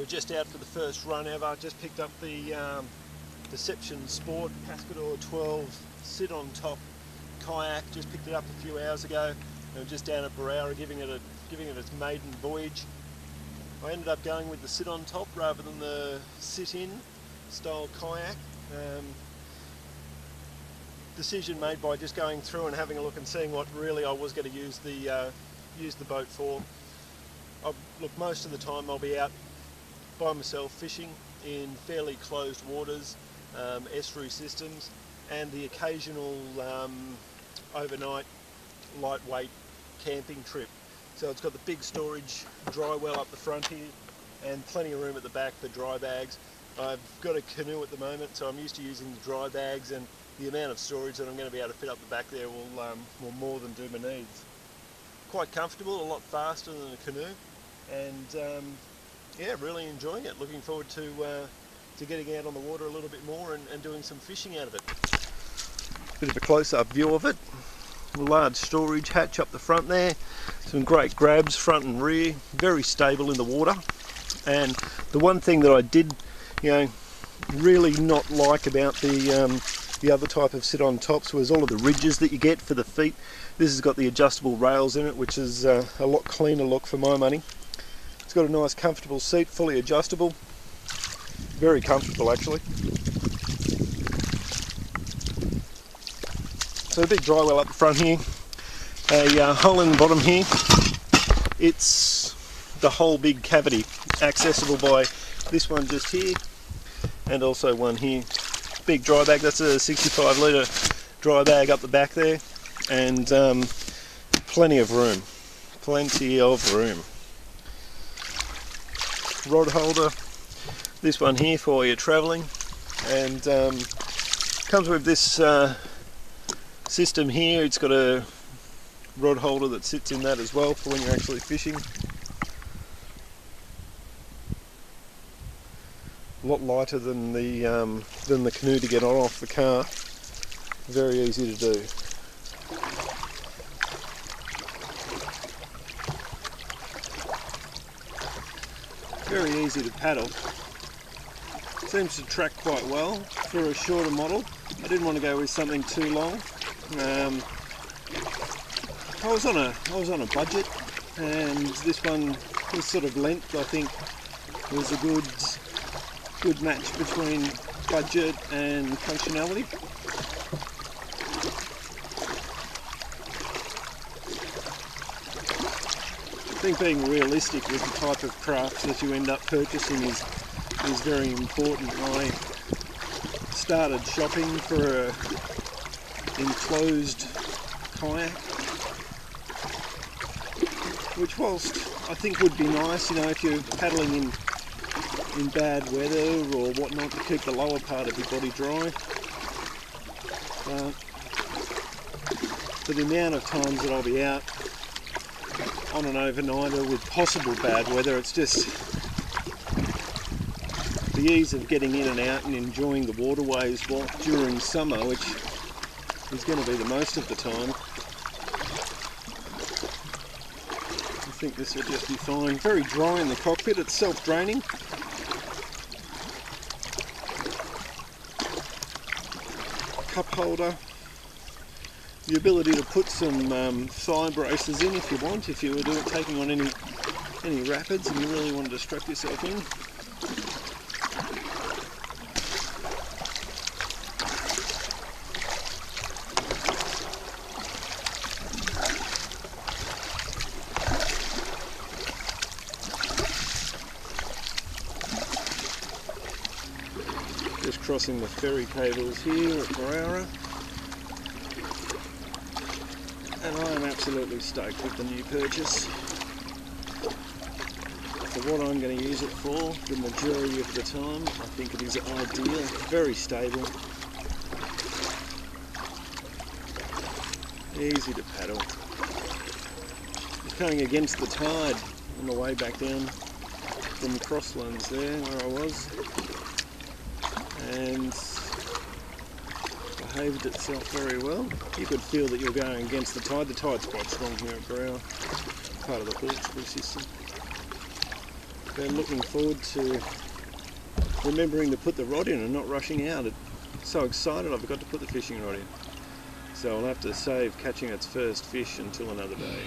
we're just out for the first run ever. Just picked up the Deception Sport Pescador 12 sit on top kayak. Just picked it up a few hours ago. And we're just down at Berowra giving it its maiden voyage. I ended up going with the sit on top rather than the sit in style kayak. Decision made by just going through and having a look and seeing what really I was going to use the boat for. Look, most of the time I'll be out by myself fishing in fairly closed waters, estuary systems, and the occasional overnight lightweight camping trip. So it's got the big storage dry well up the front here and plenty of room at the back for dry bags. I've got a canoe at the moment, so I'm used to using the dry bags, and the amount of storage that I'm going to be able to fit up the back there will more than do my needs. Quite comfortable, a lot faster than a canoe, and yeah, really enjoying it. Looking forward to getting out on the water a little bit more and doing some fishing out of it. Bit of a close-up view of it. A large storage hatch up the front there. Some great grabs front and rear. Very stable in the water. And the one thing that I did, really not like about the other type of sit-on tops was all of the ridges that you get for the feet. This has got the adjustable rails in it, which is a lot cleaner look for my money. It's got a nice comfortable seat, fully adjustable. Very comfortable actually. So a big dry well up the front here, a hole in the bottom here. It's the whole big cavity, accessible by this one just here, and also one here. Big dry bag, that's a 65 litre dry bag up the back there, and plenty of room. Rod holder, this one here for your travelling, and comes with this system here. It's got a rod holder that sits in that as well for when you're actually fishing. A lot lighter than the canoe to get on off the car. Very easy to do. Very easy to paddle. Seems to track quite well for a shorter model. I didn't want to go with something too long. I was on a budget, and this sort of length I think was a good match between budget and functionality. I think being realistic with the type of craft that you end up purchasing is very important. I started shopping for a enclosed kayak, which whilst I think would be nice, if you're paddling in bad weather or whatnot to keep the lower part of your body dry. For the amount of times that I'll be out on an overnighter with possible bad weather, it's just the ease of getting in and out and enjoying the waterways during summer, which is going to be the most of the time. I think this will just be fine. Very dry in the cockpit, it's self-draining. Cup holder. The ability to put some thigh braces in if you want, if you were taking on any rapids and you really wanted to strap yourself in. Just crossing the ferry cables here at Berowra. And I am absolutely stoked with the new purchase. For what I'm going to use it for, the majority of the time, I think it is ideal. Very stable. Easy to paddle. Going against the tide on the way back down from Crosslands there where I was. And behaved itself very well. You could feel that you're going against the tide. The tide's quite strong here at Berowra, part of the Hawkesbury system. been looking forward to remembering to put the rod in and not rushing out. So excited I forgot to put the fishing rod in. So I'll have to save catching its first fish until another day.